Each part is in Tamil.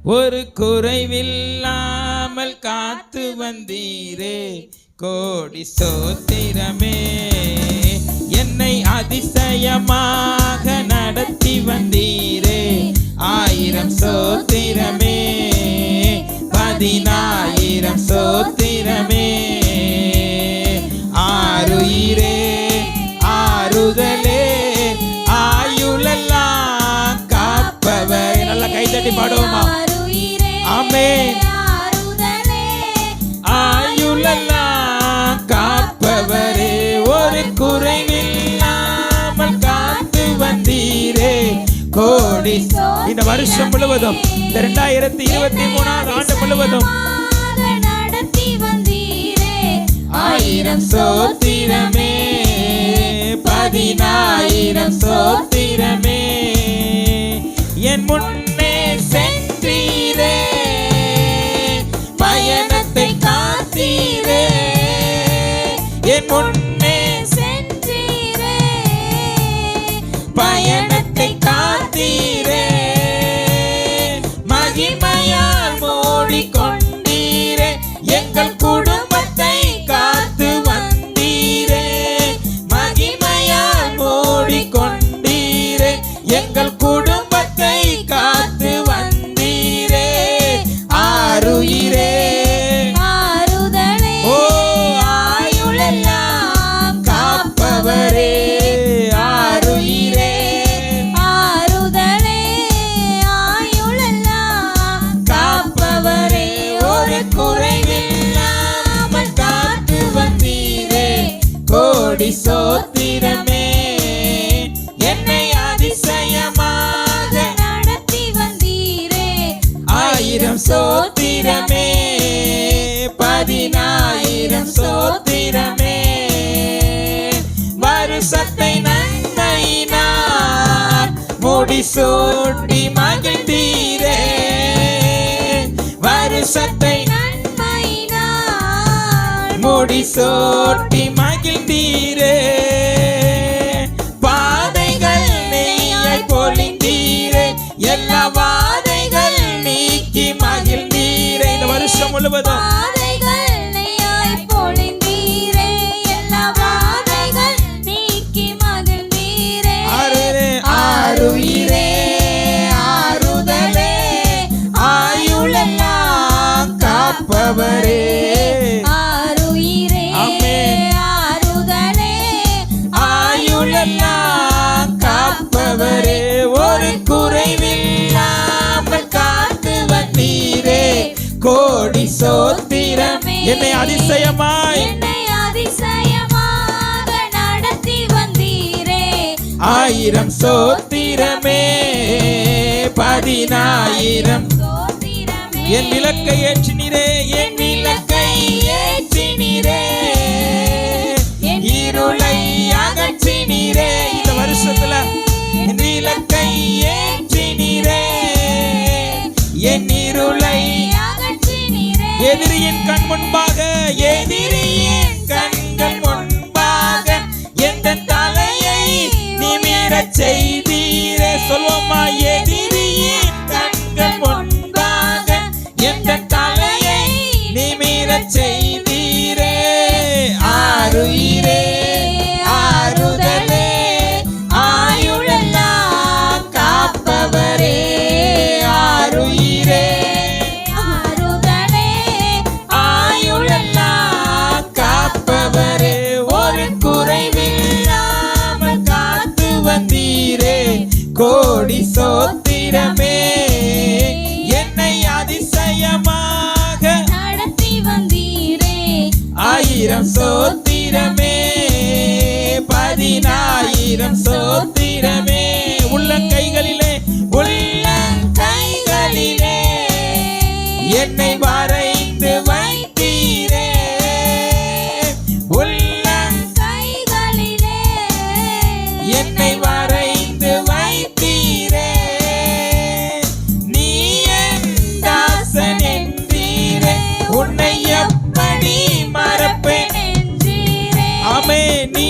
ஒரு குறைவில்லாமல் காத்து வந்தீரே, கோடி ஸ்தோத்திரமே. என்னை அதிசயமாக நடத்தி வந்தீரே, 1000 ஸ்தோத்திரமே, 10000 ஸ்தோத்திரமே. ஆருயிரே ஆறுதலே ஆயுளெல்லாம் காப்பவர். நல்லா கைதட்டி பாடுவோமா? ஆமென். ஆயுளெல்லாம் காப்பவரே, ஒரு குறைவில்லாமல் காத்து வந்தீரே, கோடி. இந்த வருஷம் முழுவதும், இந்த 2023 ஆண்டு முழுவதும் 1000 ஸ்தோத்திரமே, 10000 ஸ்தோத்திரமே. என் முன்னே சென்றீரே, பயணத்தை காத்தீரே. என் முன்னே சென்றீரே, பயணத்தை காத்தீரே. மகிமையால் மூடிக்கொண்டீரே, எங்கள் குடும்பத்தை காத்து வந்தீரே. மகிமையால் மூடிக்கொண்டீரே, எங்கள் குடும்பத்தை காத்து வந்தீரே. ஆருயிரே ஆறுதலே, ஓ ஆயுளெல்லாம் காப்பவரே. ஆருயிரே ஆறுதலே, ஆயுளெல்லாம் காப்பவரே, ஒரு குறைவில்லாமல் காத்து வந்தீரே, கோடி ஸ்தோத்திரமே. என்னை அதிசயமாக நடத்தி வந்தீரே, 1000 ஸ்தோத்திரமே, 10000 ஸ்தோத்திரமே. வருஷத்தை நன்மையினால் முடிசூட்டி மகிழ்ந்தீரே. வருஷத்தை நன்மையினால் முடிசூட்டி மகிழ்ந்தீரே. பாதைகள் நெய்யாய் பொழிந்தீரே, எல்லா வாதைகள் நீக்கி மகிழ்ந்தீரே. இந்த வருஷம் முழுவதும் ஆருயிரே ஆறுதலே ஆயுளெல்லாம் காப்பவரே. ஆருயிரே ஆறுதலே ஆயுளெல்லாம் காப்பவரே, ஒரு குறைவில்லாமல் காத்து வந்தீரே, கோடி ஸ்தோத்திரமே. என்னை அதிசயமாய் நடத்தி வந்தீரே, 1000 ஸ்தோத்திரமே, 10000 ஸ்தோத்திரமே. என் விளக்கை ஏற்றினீரே, என் விளக்கை ஏற்றினீரே, இருளை அகற்றினீரே. இந்த வருஷத்துல என் விளக்கை ஏற்றினீரே, என் இருளை அகற்றினீரே. எதிரியின் கண் முன்பாக, எதிரியின் கண்கள் முன்பாக எந்த தலையை நிமிரச் செய்தீரே. சொல்வோமா? எதிரியின் கண்கள் முன்பாக எந்த தலையை நிமிரச் செய்தீரே. ஆருயிரே ஆறுதலே ஆயுளெல்லாம் காப்பவரே. ஆருயிரே ஆறுதலே ஆயுளெல்லாம் காப்பவரே, ஒரு குறைவில்லாமல் காத்து வந்தீரே, கோடி ஸ்தோத்திரமே. என்னை அதிசயமாக நடத்தி வந்தீரே, 1000 ஸ்தோத்திரமே, 10000 ஸ்தோத்திரமே. உள்ளங்கைகளிலே உள்ளங்கைகளிலே என்னை வரைந்து வைத்தீரே. உள்ளங்கைகளிலே என்னை வரைந்து வைத்தீரே. நீ என் தாசன் என்றீரே, உன்னை எப்படி மறப்பேன் என்றீரே. ஆமே, நீ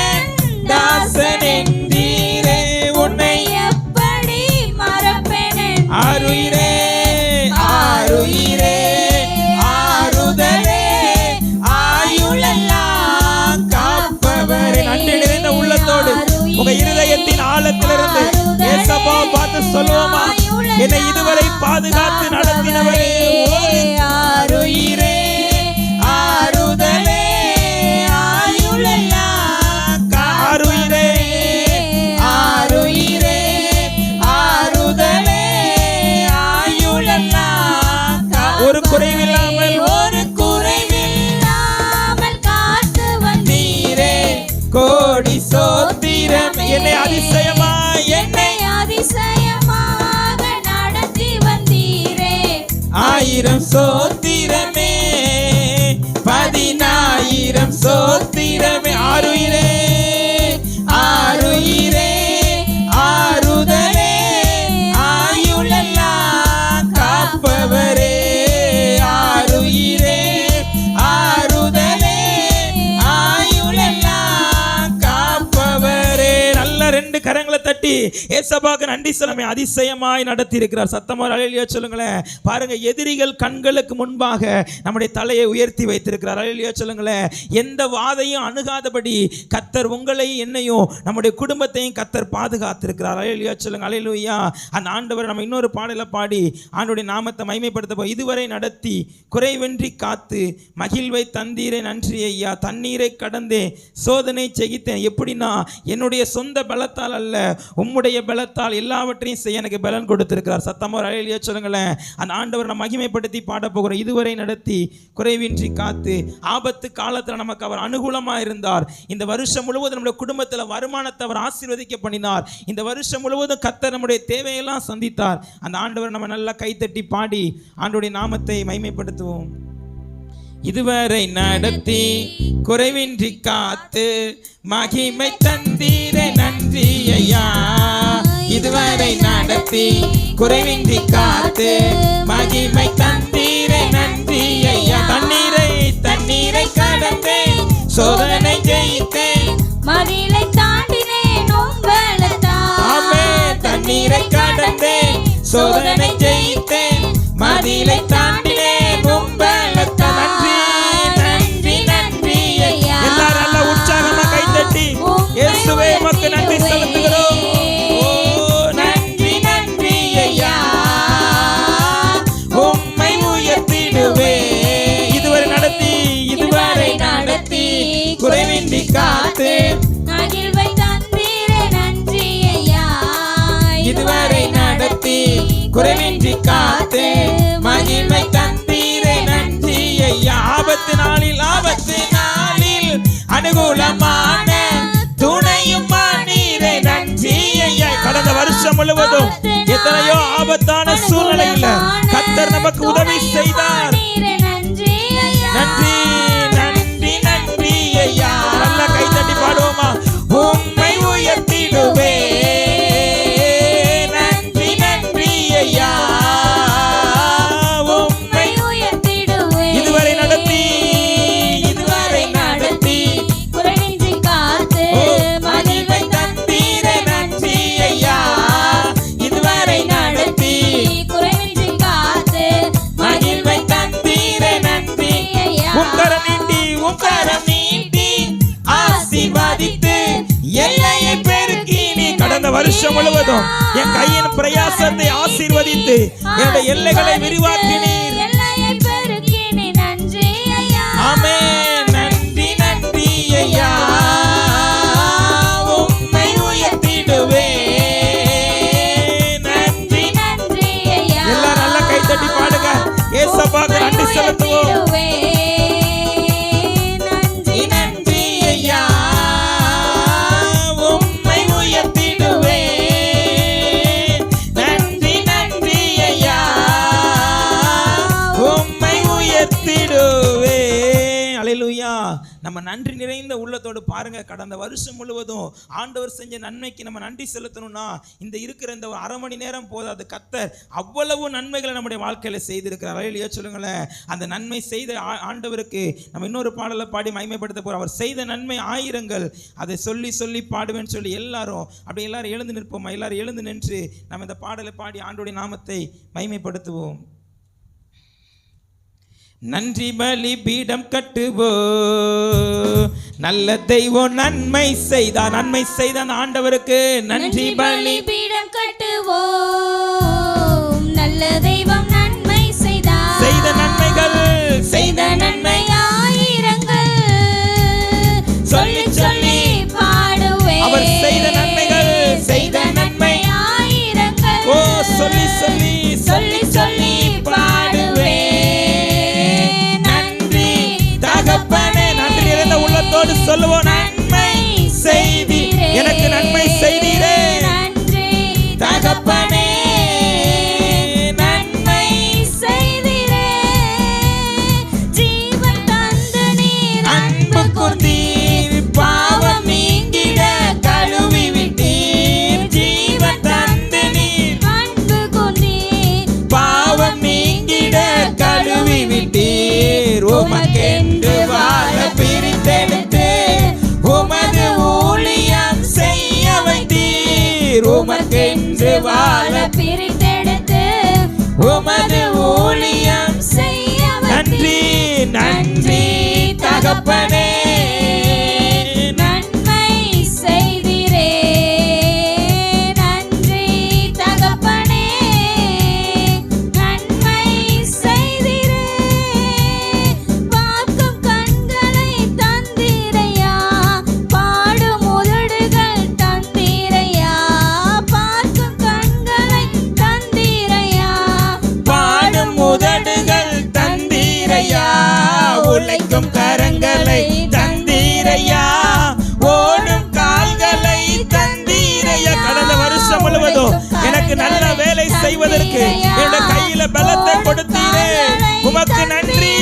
என் தாசன் என்றீரே, உன்னை எப்படி மறப்பேன். ஆருயிரே என்னை இதுவரை பாதுகாத்து நடத்தினவரே, ஆருயிரே ஆறுதலே ஆயுளெல்லாம் ஆருயிரே ஆருயிரே ஆறுதலே ஆயுளெல்லாம் ஒரு குறைவில்லாமல் காத்து வந்தீரே. கோடி சோத்திரம். என்னை அதிசயமாய் அதிசயமாக நடத்தி வந்தீரே. 1000 சோத்திரமே 10000 சோத்திரமே. ஆருயிரே ஆருயிரே ஆறுதலே ஆயுளெல்லாம் காப்பவரே. ஆருயிரே ஆறுதலே ஆயுளெல்லாம் காப்பவரே. நல்ல 2 கரங்களை தட்டி ஏசப்பாவுக்கு நன்றி சொல்லுமே. அதிசயமாய் நடத்தி இருக்கிறார். சத்தமா அல்லேலூயா சொல்லுங்களேன். பாருங்க, எதிரிகள் கண்களுக்கு முன்பாக நம்முடைய தலையை உயர்த்தி வைத்திருக்கிறார். அல்லேலூயா சொல்லுங்களேன். எந்த வாதையும் அணுகாதபடி கர்த்தர் உங்களையும் என்னையும் நம்முடைய குடும்பத்தையும் கர்த்தர் பாதுகாத்திருக்கிறார். அல்லேலூயா சொல்லுங்க. அல்லேலூயா. அந்த ஆண்டவர் நம்ம இன்னொரு பாடலை பாடி ஆண்டவருடைய நாமத்தை மகிமைப்படுத்த போய், இதுவரை நடத்தி குறைவின்றி காத்து மகிழ்வை தந்தீரே நன்றி ஐயா. தண்ணீரை கடந்தே சோதனை செய்கித்தேன். எப்படின்னா என்னுடைய சொந்த பலத்தால் அல்ல, உம்முடைய பலத்தால் எல்லாவற்றையும் செய்ய எனக்கு பலன் கொடுத்திருக்கிறார். சத்தமா அல்லேலூயா சொல்லுங்களேன். அந்த ஆண்டவர் நம்ம மகிமைப்படுத்தி பாட போகிறோம். இதுவரை நடத்தி குறைவின்றி காத்து ஆபத்து காலத்தில் நமக்கு அவர் அனுகூலமா இருந்தார். இந்த வருஷம் முழுவதும் நம்முடைய குடும்பத்தில் வருமானத்தை அவர் ஆசீர்வதிக்க பண்ணினார். இந்த வருஷம் முழுவதும் கர்த்தர் நம்முடைய தேவையெல்லாம் சந்தித்தார். அந்த ஆண்டவர் நம்ம நல்லா கைத்தட்டி பாடி ஆண்டவருடைய நாமத்தை மகிமைப்படுத்துவோம். இதுவரை நடத்தி குறைவின்றி காத்து மகிமை தந்தீரே நன்றி ஐயா. இதுவரை நடத்தி குறைவின்றி காத்து மகிமை தந்தீரே நன்றி ஐயா. தண்ணீரை கடந்தேன் சோதனை ஜெயித்தேன் மதிலை தாண்டினேன் உங்களத்தான். ஆமே. தண்ணீரை கடந்தேன் சோதனை ஜெயித்தேன் மதிலை தாண்டினேன் உங்களத்தான். நன்றி நன்றி ஐயா. எல்லாரும் நல்ல உற்சாகமா கைத்தட்டி இயேசுவே உமக்கு நன்றி செலுத்துகிறோம். நன்றி ஐயா. உம்மை உயர்த்திடுவே. இதுவரை நடத்தி குறைவின்றி காத்து மகிழ்வை தந்தீரே நன்றி ஐயா. இதுவரை நடத்தி குறைவின்றி காத்து மகிழ்வை தந்தீரே நன்றி ஐயா. ஆபத்து நாளில் அனுகூலமான துணையும் நீரே நன்றி ஐயா. கடந்த வருஷம் முழுவதும் எத்தனையோ ஆபத்தான சூழ்நிலையில் கர்த்தர் நமக்கு உதவி செய்தார். நன்றி ஐயா. நல்லா கைத்தட்டி பாடுவோமா. உம்மை உயர்த்திடுவே. நன்றி ஐயா. உம்மை உயர்த்திடுவே. இதுவரை நடத்தி குறைவின்றி காத்து மகிழ்வை தந்தீரே நன்றி ஐயா. இதுவரை நடத்தி குறைவின்றி காத்து மகிழ்வை தந்தீரே நன்றி ஐயா. உம் கரம் நீட்டி ஆசீர்வதித்து எல்லையை பெருக்கி நீ. கடந்த வருஷம் முழுவதும் என் கையின் பிரயாசத்தை ஆசீர்வதித்து என்னுடைய எல்லைகளை விரிவாக்கினீர். எல்லையை பெருக்கி நீ நன்றி ஐயா. ஆமென். நன்றி ஐயா. உம்மை உயர்த்திடுவே. நன்றி ஐயா. எல்லாரும் நல்லா கைத்தட்டி பாடுங்க. ஏசப்பாவுக்கு நன்றி செலுத்துவோம். நன்றி ஐயா. உம்மை உயர்த்திடுவே. நன்றி ஐயா. உம்மை உயர்த்திடுவே. அல்லேலூயா. நம்ம நன்றி நிறைந்த உள்ளத்தோடு பாருங்க, கடந்த வருஷம் முழுவதும் ஆண்டவர் செஞ்ச நன்மைக்கு நம்ம நன்றி செலுத்தணும்னா இந்த இருக்கிற இந்த 1/2 மணி நேரம் போதாது. கர்த்தர் அவ்வளவு நன்மைகளை நம்முடைய வாழ்க்கையில செய்திருக்கிறார். அல்லேலூயா சொல்லுங்களேன். அந்த நன்மை செய்த ஆண்டவருக்கு நம்ம இன்னொரு பாடலை பாடி மகிமைப்படுத்த போறோம். அவர் செய்த நன்மை 1000கள். அதை சொல்லி பாடுவேன்னு சொல்லி எல்லாரும் எழுந்து நிற்போமா? எல்லாரும் எழுந்து நின்று நம்ம இந்த பாடலை பாடி ஆண்டவருடைய நாமத்தை மகிமைப்படுத்துவோம். நன்றி பலி பீடம் கட்டுவோ, நல்ல தெய்வம் நன்மை செய்தான் ஆண்டவருக்கு நன்றி பலி பீடம் கட்டுவோ. சொல்லி சொல்லி பாடுவேன். நன்றி தகப்பனே. நன்றி நிறைந்த உள்ளத்தோடு சொல்லுவோம். நன்மை செய்தீரே, எனக்கு நன்மை செய்தீரே. நன்றி தகப்பனே நன்மை செய்தீரே. ஜீவன் தந்து நீர் அன்பு கூர்ந்தீர், பாவம் நீங்கிட கழுவி விட்டீர். ஜீவன் தந்து நீர் அன்பு கொண்டீர். பாவம் நீங்கிட கழுவி விட்டீர். உமக்கென்று வாழ பிரித்தெடுத்து உமது ஊழியம் செய்ய வைத்தீர். உமக்கென்று வாழ பிரித்தெடுத்து உமது ஊழியம் செய்ய நன்றி நன்றி தகப்பனே. நன்மை செய்தீரே. நன்றி தகப்பனே. நன்மை செய்தீரே. பார்க்கும் கண்களை தந்தீரையா, பாடும் உதடுகள் தந்தீரையா. பார்க்கும் கண்களை தந்தீரையா, பாடும் உதடுகள் தந்தீரையா. உழைக்கும் கரங்களை தந்தீரையா. ஓடும் கால்களை தந்தீரையா. கடந்த வருஷம் முழுவதும் எனக்கு நல்ல வேலை செய்வதற்கு என்னோட கையில பலத்தை கொடுத்தீரே. உமக்கு நன்றி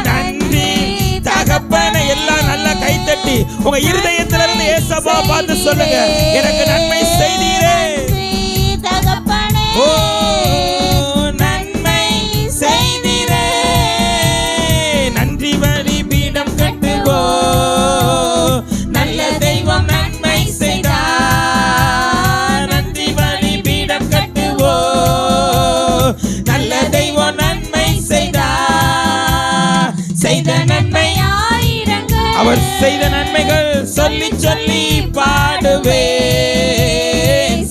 நன்றி தகப்பனே. எல்லாம் நல்லா கைத்தட்டி உங்க இருதயத்திலிருந்து ஏசப்பா பார்த்து சொல்லுங்க, எனக்கு நன்மை செய்தீரே. நன்றி தகப்பனே. ஓ நன்மை செய்தீரே. நன்றி பலி பீடம் கட்டுவோ, நல்ல தெய்வம் நன்மை செய்தார். நன்றி பலி பீடம் கட்டுவோ, நல்ல தெய்வம் நன்மை செய்தார். செய்த நன்மை ஆயிரங்கள் அவர் செய்த நன்மைகள் சொல்லி சொல்லி பாடுவேன்.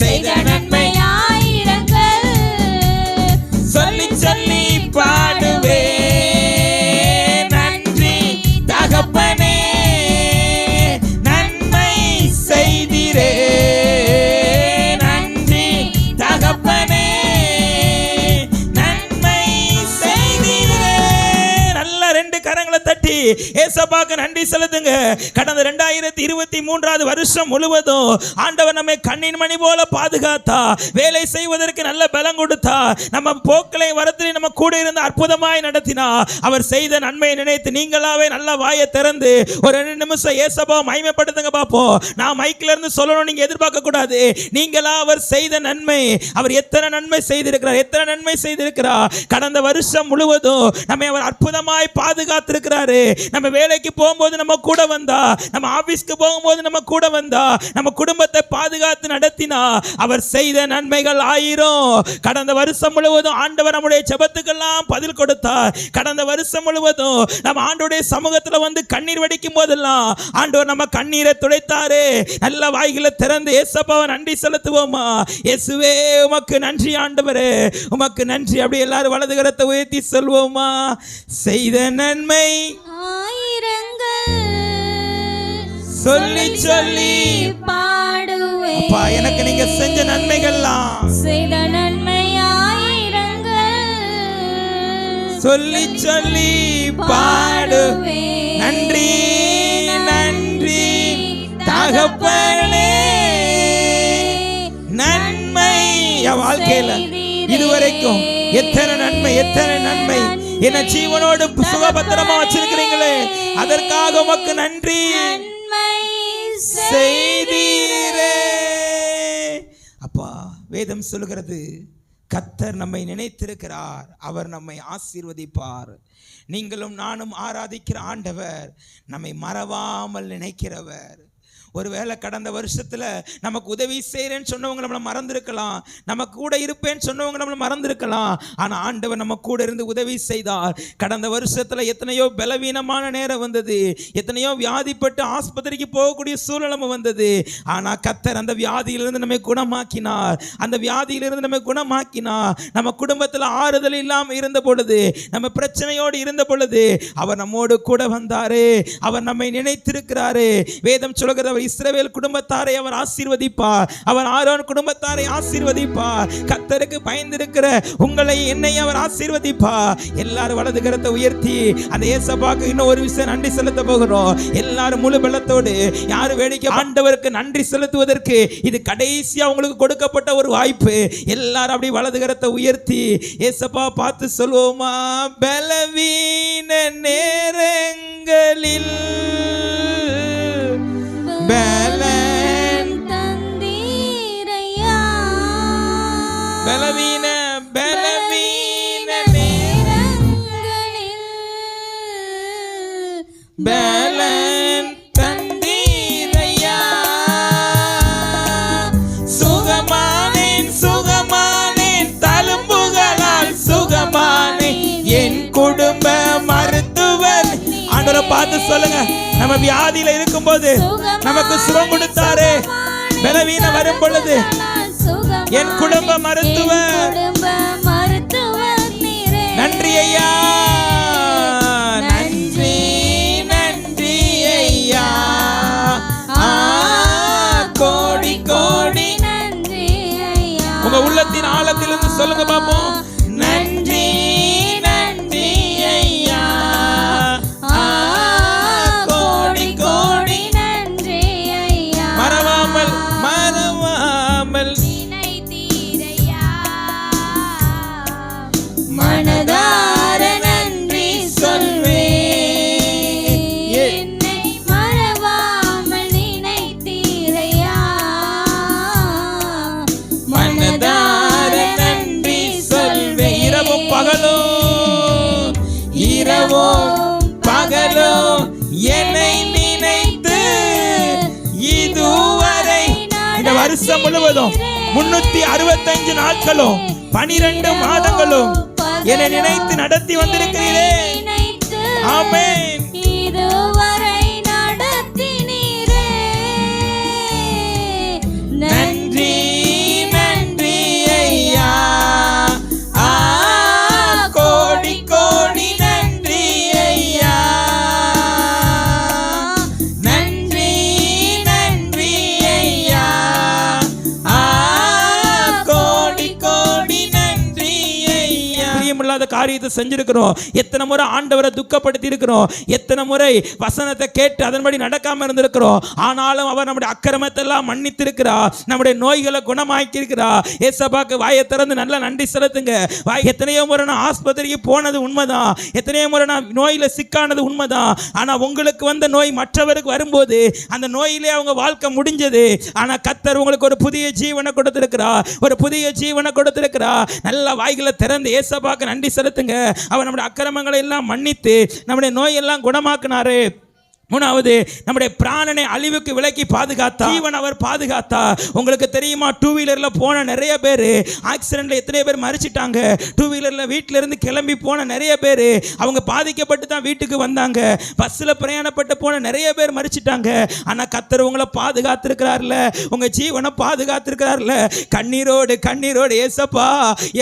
செய்த நன்மை ஆயிரங்கள் சொல்லி சொல்லி பாடுவேன். நன்றி தகப்பனே நன்மை செய்தீரே. நன்றி தகப்பனே நன்மை செய்தீரே. நல்ல ரெண்டு கரங்களை தட்டி ஏசப்பாக்கு நன்றி செலுத்துங்க. கடந்த 2023 வருஷம் முழுவதும் ஆண்டவர் நம்மை கண்ணின் மணி போல பாதுகாத்தா, வேலை செய்வதற்கு நல்ல பலம் கொடுத்தா, நம்ம போக்களை வரத்திலே நம்ம கூட இருந்து அற்புதமாய் நடத்தினா. அவர் செய்த நன்மையை நினைத்து நீங்களாவே நல்ல வாயை திறந்து ஒரு 2 நிமிஷம் ஏசப்பா மகிமைப்படுத்துங்க பாப்போம். நான் மைக்ல இருந்து சொல்லணும் நீங்க எதிர்பார்க்க கூடாது. நீங்களா அவர் செய்த நன்மை, அவர் எத்தனை நன்மை செய்திருக்கிறார், எத்தனை நன்மை செய்திருக்கிறார். கடந்த வருஷம் முழுவதும் நம்மை அவர் அற்புதமாய் பாதுகாத்திருக்கிறாரு. நம்ம வேலைக்கு போகும்போது நம்ம கூட வந்தா, நம்ம ஆபீஸ்க்கு போகும்போது நம்ம கூட வந்தா, நம்ம குடும்பத்தை பாதுகாத்து நடத்தினா. அவர் செய்த நன்மைகள் 1000. கடந்த வருஷம் முழுவதும் ஆண்டவர் நம்முடைய ஜெபத்துக்கெல்லாம் பதில் கொடுத்தார். கடந்த வருஷம் முழுவதும் நம்ம ஆண்டவருடைய சமூகத்துல வந்து கண்ணீர் வடிக்கும் போதெல்லாம் ஆண்டவர் நம்ம கண்ணீரை துடைத்தாரு. நல்ல வாய்களை திறந்து ஏசப்பாவை நன்றி செலுத்துவோமா. இயேசுவே உமக்கு நன்றி ஆண்டவரே, உமக்கு நன்றி. அப்படி எல்லாரும் வலது கரத்தை உயர்த்தி சொல்வோமா. செய்த நன்மை ஆயிரங்கள் சொல்லி சொல்லி பாடுவேன். அப்பா எனக்கு நீங்க செஞ்ச நன்மைகள்லாம் செய்த நன்மை ஆயிரங்கள் சொல்லி சொல்லி பாடுவேன். நன்றி நன்றி தகப்பனே. நன்மை என் வாழ்க்கையில இதுவரைக்கும் எத்தனை நன்மை, எத்தனை நன்மை. என்ன ஜீவனோடு சுகபத்திரமா வச்சிருக்கிறீங்களே, அதற்காக உமக்கு நன்றி. நன்மை செய்தீரே. அப்பா வேதம் சொல்லுகிறது, கர்த்தர் நம்மை நினைத்திருக்கிறார், அவர் நம்மை ஆசீர்வதிப்பார். நீங்களும் நானும் ஆராதிக்கிற ஆண்டவர் நம்மை மறவாமல் நினைக்கிறவர். ஒருவேளை கடந்த வருஷத்துல நமக்கு உதவி செய்கிறேன்னு சொன்னவங்க நம்மளை மறந்துருக்கலாம், நம்ம கூட இருப்பேன்னு சொன்னவங்க நம்மளை மறந்துருக்கலாம். ஆனா ஆண்டவர் நம்ம கூட இருந்து உதவி செய்தார். கடந்த வருஷத்துல எத்தனையோ பலவீனமான நேரம் வந்தது, எத்தனையோ வியாதிப்பட்டு ஆஸ்பத்திரிக்கு போகக்கூடிய சூழ்நிலை வந்தது. ஆனா கர்த்தர் அந்த வியாதியிலிருந்து நம்மை குணமாக்கினார். அந்த வியாதியிலிருந்து நம்மை குணமாக்கினார். நம்ம குடும்பத்தில் ஆறுதல் இல்லாமல் இருந்த பொழுது, நம்ம பிரச்சனையோடு இருந்த பொழுது அவர் நம்மோடு கூட வந்தாரு. அவர் நம்மை நினைத்திருக்கிறாரு. வேதம் சொல்கிறது, இஸ்ரவேல் குடும்பத்தாரை அவர் ஆசீர்வதிப்பார். அவர் ஆரோன் குடும்பத்தாரை ஆசீர்வதிப்பார். கர்த்தருக்கு பயந்திருக்கிற உங்களை என்னை அவர் ஆசீர்வதிப்பார். எல்லாரும் வலது கரத்தை உயர்த்தி அந்த ஏசப்பாக்கு இன்னும் ஒரு விஷயம் நன்றி செலுத்த போகிறோம். எல்லாரும் முழு பலத்தோடு. யாரும் வேடிக்கை ஆண்டவருக்கு நன்றி செலுத்துவதற்கு இது கடைசியா உங்களுக்கு கொடுக்கப்பட்ட ஒரு வாய்ப்பு. எல்லாரும் அப்படி வலது கரத்தை உயர்த்தி ஏசப்பா பார்த்து சொல்வோமா, பலவீன நேரங்களில் பலன் தந்தீரையா, பலவீன நேரங்களில் பலன் தந்தீரையா. சுகமானேன் தழும்புகளால் சுகமானேன் என் குடும்ப மருத்துவர். ஆண்டவரை பார்த்து சொல்லுங்க, நம்ம வியாதியில இருக்கும்போது நமக்கு சுகம் கொடுத்தாரு. பலவீன வரும் பொழுது என் குடும்ப மருத்துவர். நன்றி ஐயா, நன்றி நன்றி ஐயா. கோடி கோடி நன்றி ஐயா. உங்க உள்ளத்தின் ஆழத்திலிருந்து சொல்லுங்க பாப்போம். நன்றி நன்றி ஐயா. கோடி கோடி நன்றி ஐயா. மறவாமல் நினைத்தீரையா. மனதார நன்றி சொல்வேன். என்னை மறவாமல் நினைத்தீரையா. மனதார நன்றி சொல்வேன். இரவும் பகலும் என்னை நினைத்து இதுவரை இந்த வருஷம் முழுவதும் 365 நாட்களும் 12 மாதங்களும் என்னை நினைத்து நடத்தி வந்திருக்கிறீரே. ஆமென். இதுவரை நடத்தினீரே. நன்றி நன்றி ஐயா. கோடி கோடி நன்றி ஐயா. நன்றி நன்றி ஐயா. கோடி கோடி நன்றி ஐயா. பிரியமில்லாத காரியத்தை செஞ்சிருக்கிறோம். எத்தனை முறை ஆண்டவரை துக்கப்படுத்தி இருக்கிறோம். எத்தனை முறை வசனத்தை கேட்டு அதன்படி நடக்காம இருந்திருக்கிறோம். ஆனாலும் அவர் நம்முடைய அக்கிரமத்தை எல்லாம் மன்னித்திருக்கிறார். நம்முடைய நோய்களை குணமாக்கி இருக்கிறார். ஏசப்பாக்கு வாயை திறந்து நல்லா நன்றி செலுத்துங்க. எத்தனையோ முறை நான் ஆஸ்பத்திரிக்கு போனது உண்மைதான். எத்தனையோ முறை நான் நோயில சிக்கானது உண்மைதான். ஆனா உங்களுக்கு வந்த நோய் மற்றவருக்கு வரும்போது அந்த நோயிலே அவங்க வாழ்க்கை முடிஞ்சது. ஆனா கர்த்தர் உங்களுக்கு ஒரு புதிய ஜீவனை கொடுத்திருக்கிறார். ஒரு புதிய ஜீவனை கொடுத்திருக்கிறார். நல்ல வாய்களை திறந்து ஏசப்பாக்கு நன்றி செலுத்துங்க. அவர் நம்முடைய அக்கிரமங்களை எல்லாம் மன்னித்து நம்முடைய நோயெல்லாம் குணமாக்கினாரு. மூணாவது, நம்முடைய பிராணனை அழிவுக்கு விலக்கி பாதுகாத்தா. ஜீவன் அவர் பாதுகாத்தா. உங்களுக்கு தெரியுமா, 2 வீலர்ல போன நிறைய பேர் ஆக்சிடென்ட்ல எத்தனை பேர் மரிச்சிட்டாங்க. 2 வீலர்ல வீட்டில இருந்து கிளம்பி போன நிறைய பேர் அவங்க பாதிக்கப்பட்டு தான் வீட்டுக்கு வந்தாங்க. பஸ்ல பிரயாணப்பட்டு போன நிறைய பேர் மரிச்சிட்டாங்க. ஆனா கர்த்தர் உங்களை பாதுகாத்திருக்கிறார்ல, உங்க ஜீவனை பாதுகாத்திருக்கிறார்ல. கண்ணீரோடு ஏசப்பா,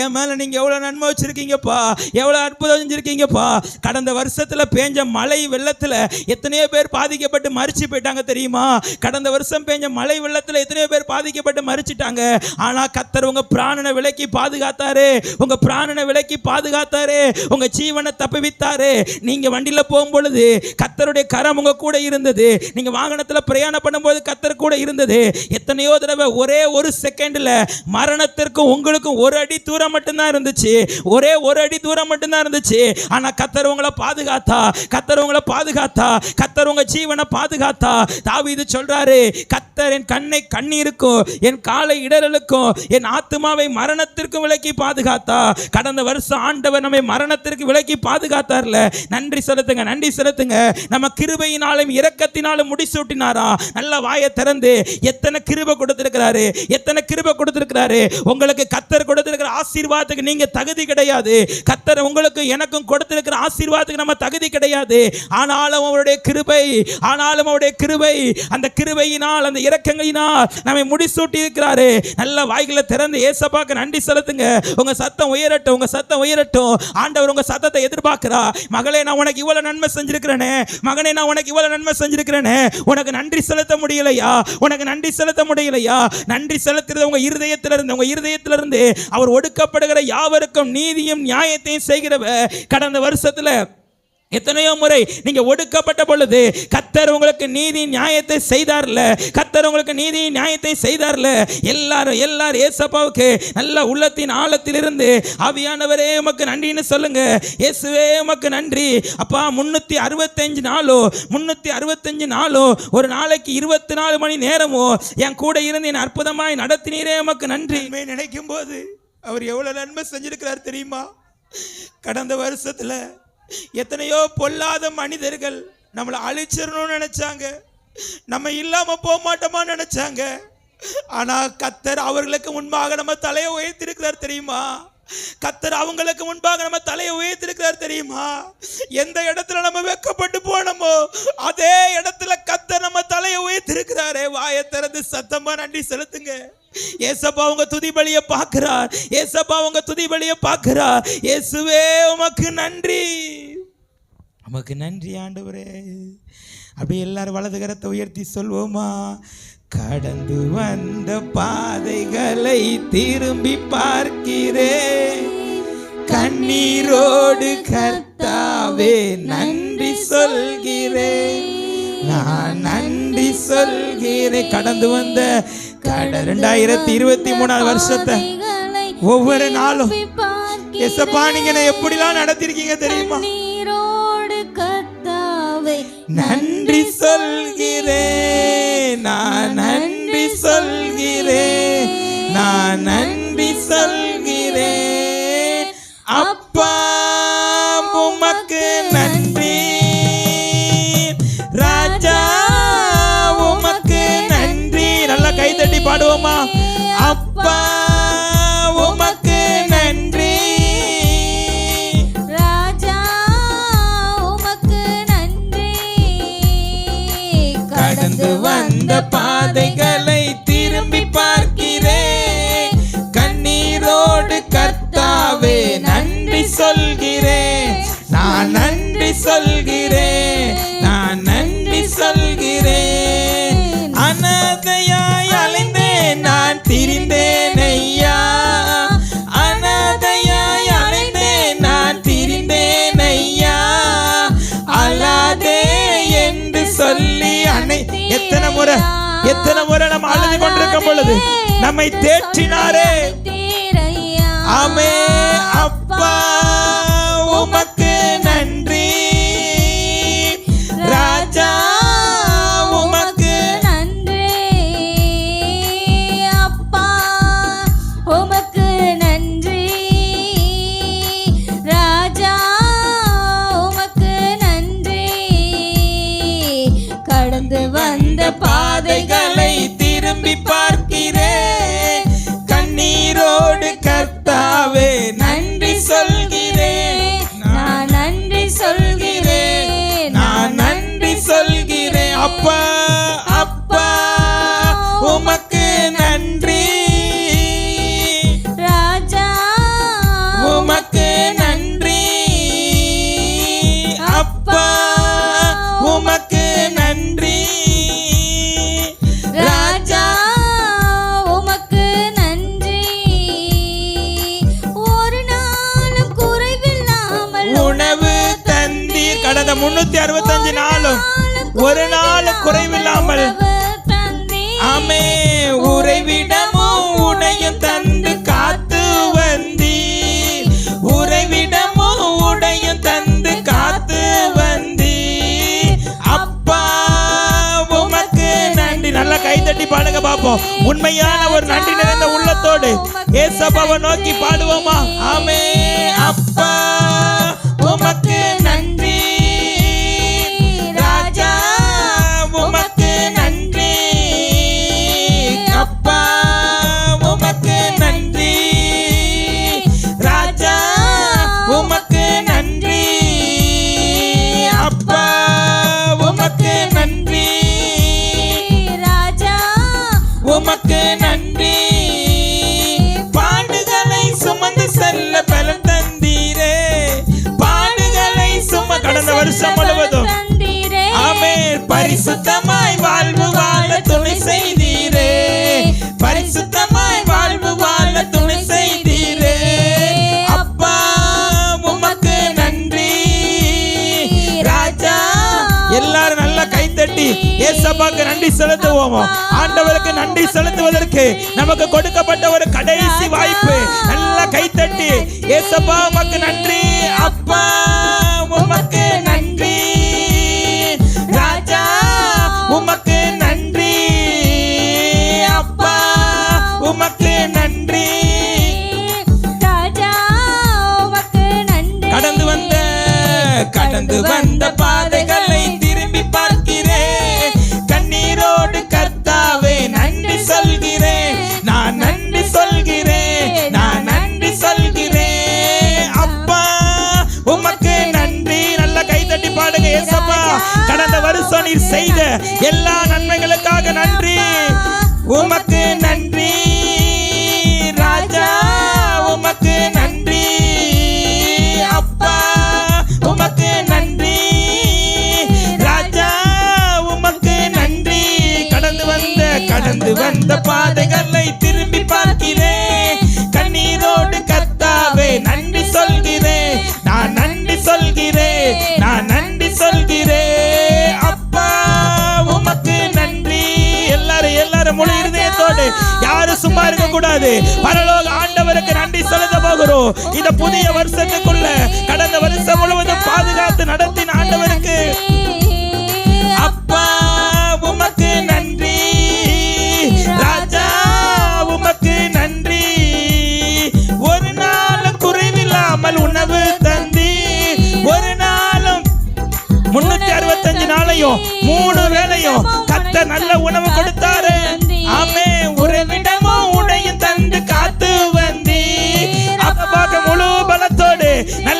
என் மேல நீங்க எவ்வளவு நன்மை வச்சிருக்கீங்கப்பா, எவ்வளவு அற்புதம் செஞ்சிருக்கீங்கப்பா. கடந்த வருஷத்துல பேஞ்ச மழை வெள்ளத்துல எத்தனையோ பேர் பாதிக்கப்பட்டு மரிச்சு போயிட்டாங்க தெரியுமா. கடந்த வருஷம் பெஞ்ச மழை வெள்ளத்துல எத்தனையோ பேர் பாதிக்கப்பட்டு மரிச்சிட்டாங்க. ஆனா கர்த்தர் உங்க பிராணனை விலக்கி பாதுகாத்தாரு. உங்க பிராணனை விலக்கி பாதுகாத்தாரு. உங்க ஜீவனை தப்புவித்தாரு. நீங்க வண்டியில போகும்பொழுது கர்த்தருடைய கரம் உங்க கூட இருந்தது. நீங்க வாகனத்துல பிரயாணம் பண்ணும்போது கர்த்தர் கூட இருந்தது. எத்தனையோ தடவை ஒரே ஒரு செகண்ட்ல மரணத்திற்கும் உங்களுக்கும் 1 அடி தூரம் மட்டும்தான் இருந்துச்சு. ஒரே 1 அடி தூரம் மட்டும்தான் இருந்துச்சு. ஆனா கர்த்தர் உங்களை பாதுகாத்தா. கர்த்தர் உங்களை பாதுகாத்தா. கர்த்தர் உங்க ஜீவனை பாதுகாத்தா. தாவீது சொல்றாரு, கர்த்தர் என் கண்ணை கண்ணீருக்கும் என் காலை இடறலுக்கும் என் ஆத்துமாவை மரணத்திற்கும் விலக்கி பாதுகாத்தா. கடந்த வருஷம் ஆண்டவர் நம்மை மரணத்திற்கு விலக்கி பாதுகாத்தார்ல. நன்றி செலுத்துங்க, நன்றி செலுத்துங்க. நம்ம கிருபையினாலும் இரக்கத்தினாலும் முடிசூட்டினாரா. நல்ல வாயை திறந்து எத்தனை கிருபை கொடுத்திருக்கிறாரு, எத்தனை கிருபை கொடுத்திருக்கிறாரு. உங்களுக்கு கர்த்தர் கொடுத்திருக்கிற ஆசீர்வாதத்துக்கு நீங்க தகுதி கிடையாது. கர்த்தர் உங்களுக்கு எனக்கும் கொடுத்திருக்கிற ஆசீர்வாதத்துக்கு நம்ம தகுதி கிடையாது. ஆனாலும் அவருடைய கிருபை இல்லை, ஆனாலும் அவருடைய கிருபை, அந்த கிருபையினால், அந்த இரக்கங்களினால் நம்மை முடிசூட்டி இருக்கிறாரு. நல்ல வாய்களை திறந்து ஏசப்பாக்கு நன்றி செலுத்துங்க. உங்க சத்தம் உயரட்டும், உங்க சத்தம் உயரட்டும். ஆண்டவர் உங்க சத்தத்தை எதிர்பார்க்கிறா. மகளே, நான் உனக்கு இவ்வளவு நன்மை செஞ்சிருக்கிறேனே, மகனே, நான் உனக்கு இவ்வளவு நன்மை செஞ்சிருக்கிறேனே, உனக்கு நன்றி செலுத்த முடியலையா? உனக்கு நன்றி செலுத்த முடியலையா? நன்றி செலுத்துறது உங்க இருதயத்திலிருந்து, உங்க இருதயத்திலிருந்து. அவர் ஒடுக்கப்படுகிற யாவருக்கும் நீதியும் நியாயத்தையும் செய்கிறவர். கடந்த வருஷத்துல எத்தனையோ முறை நீங்க ஒடுக்கப்பட்ட பொழுது கர்த்தர் உங்களுக்கு நீதி நியாயத்தை செய்தார்ல, கர்த்தர் உங்களுக்கு நீதி நியாயத்தை செய்தார்ல. எல்லாரும் ஏசப்பாவுக்கு நல்ல உள்ளத்தின் ஆழத்திலிருந்து ஆவியானவரே உமக்கு நன்றின்னு சொல்லுங்க. இயேசுவே உமக்கு நன்றி அப்பா. 365 நாளோ ஒரு நாளைக்கு 24 மணி நேரமோ என் கூட இருந்து என் அற்புதமாய் நடத்தினீரே உமக்கு நன்றி. நினைக்கும் போது அவர் எவ்வளவு நன்மை செஞ்சிருக்கிறார் தெரியுமா? கடந்த வருஷத்துல எத்தனையோ பொல்லாத மனிதர்கள் நம்மளை அழிச்சிடணும்னு நினைச்சாங்க, நம்ம இல்லாம போக மாட்டோமா நினைச்சாங்க. ஆனா கர்த்தர் அவர்களுக்கு முன்பாக நம்ம தலையை உயர்த்திருக்கிறார் தெரியுமா? கர்த்தர் அவங்களுக்கு முன்பாக நம்ம தலையை உயர்த்திருக்கிறார் தெரியுமா? எந்த இடத்துல நம்ம வெக்கப்பட்டு போனோமோ அதே இடத்துல கர்த்தர் நம்ம தலையை உயர்த்திருக்கிறாரே. வாயை திறந்து சத்தமா நன்றி செலுத்துங்க. ஏசப்பா உங்க துதி பலியை பார்க்கிறார். ஏசப்பா உங்க துதி பலியை பார்க்கிறார். இயேசுவே உமக்கு நன்றி, உமக்கு நன்றி ஆண்டவரே. அப்படியே எல்லாரும் வலது கரத்தை உயர்த்தி சொல்வோமா? கடந்து வந்த பாதைகளை திரும்பி பார்க்கிறேன், கண்ணீரோடு கர்த்தாவே நன்றி சொல்கிறேன், நான் நன்றி சொல்கிறேன். கடந்து வந்த 2023 வருஷத்தை ஒவ்வொரு நாளும் ஏசப்பா நீங்க எப்படிலாம் நடத்திருக்கீங்க தெரியுமா? நன்றி சொல்கிறேன், நான் நன்றி சொல்கிறேன், நான் நன்றி சொல்கிறேன். அப்பா உமக்கு நன்றி, ராஜா உமக்கு நன்றி. நல்லா கைதட்டி பாடுவோமா? அப்பா உமக்கு நன்றி, ராஜா உமக்கு நன்றி. கடந்து வந்த பாதைகளை திரும்பி பார்க்கிறேன், கண்ணீரோடு கர்த்தாவே நன்றி சொல்கிறேன், நான் நன்றி சொல்கிறேன், நான் நன்றி சொல்கிறேன். அனாதையாய் அலைந்தேன் நான் திரிந்தேன் ஐயா, அனாதையாய் அலைந்தேன் நான் திரிந்தேன் ஐயா, அல்லாதே என்று சொல்லி எத்தனை முறை நம்ம அழுது கொண்டிருக்கும் பொழுது நம்மை தேற்றினாரே. ஆமே. அப்பா உமக்கு நன்றி, ராஜா உமக்கு நன்றி. அப்பா உமக்கு நன்றி, ராஜா உமக்கு நன்றி. கடந்து வந்த பாதைகளை திரும்பி பார்க்கிறேன், கண்ணீரோடு கர்த்தாவே நன்றி சொல்கிறேன், நான் நன்றி சொல்கிறேன், நான் நன்றி சொல்கிறேன். அப்பா அப்பா உமக்கு நன்றி, ராஜா உமக்கு நன்றி. அப்பா உமக்கு நன்றி, ராஜா உமக்கு நன்றி. ஒரு நாளும் குறைவில்லாமல் உணவு தந்தீர். கடந்த 365 நாளும் ஒரு நாள் குறைவில்லாமல் ஆமே உறைவிடமும் உடையும் தந்து காத்து வந்தீர், உறைவிடமும் உடையும் தந்து காத்து வந்தீர். அப்பா உமக்கு நன்றி. நல்லா கைதட்டி பாடுங்க பாப்போம். உண்மையான ஒரு நன்றி நிறைந்த உள்ளத்தோடு ஏசப்பாவை நோக்கி பாடுவோமா? ஆமே. அப்பா உமக்கு நன்றி, ராஜா உமக்கு நன்றி, அப்பா உமக்கு நன்றி, ராஜா உமக்கு நன்றி, அப்பா உமக்கு ஏசப்பாக்கு நன்றி செலுத்துவோம். ஆண்டவருக்கு நன்றி செலுத்துவதற்கு நமக்கு கொடுக்கப்பட்ட ஒரு கடைசி வாய்ப்பு. நல்லா கைத்தட்டி ஏசப்பா உமக்கு நன்றி, அப்பா உமக்கு நன்றி, ராஜா உமக்கு நன்றி, அப்பா உமக்கு நன்றி. ராஜா உமக்கு நன்றி. கடந்து வந்த பாதைகளை திரும்பி பார்க்கிறேன், கண்ணீரோடு கர்த்தாவே நன்றி சொல்கிறேன், நான் நன்றி சொல்கிறேன், நான் நன்றி சொல்கிறேன், அப்பா உமக்கு நன்றி. நல்ல கைதட்டி பாடுங்க. ஏசப்பா கடந்த வருஷம் நீர் செய்த எல்லா நன்மைகளுக்காக நன்றி, உமக்கு நன்றி, ராஜா உமக்கு நன்றி, அப்பா உமக்கு நன்றி, ராஜா உமக்கு நன்றி. கடந்து வந்த பாதைகளை திரும்பி பார்க்கிறேன், கண்ணீரோடு கர்த்தாவே நன்றி சொல்கிறேன், நான் நன்றி சொல்கிறேன், நான் நன்றி சொல்கிறேன், அப்பா உமக்கு நன்றி. எல்லாரும் முழு இருதயத்தோடு, யாரும் சும்மா இருக்க கூடாது. பரலோக ஆண்டவருக்கு நன்றி செலுத்த போகிறோம். இந்த புதிய வருஷத்துக்குள்ள கடந்த வருஷம் முழுவதும் பாதுகாத்து நடத்தின ஆண்டவருக்கு அப்பா உமக்கு நன்றி, ராஜா உமக்கு நன்றி. ஒரு நாளும் குறைவில்லாமல் உணவு தந்தி, ஒரு நாளும் 365 நாளையும் 3 வேளையும் கர்த்தர் நல்ல உணவு கொடுத்தாரு. ஆமே, உறைவிடமும் உடையும் தந்து காத்து வந்தி. அப்ப பார்க்க முழு பலத்தோடு நல்ல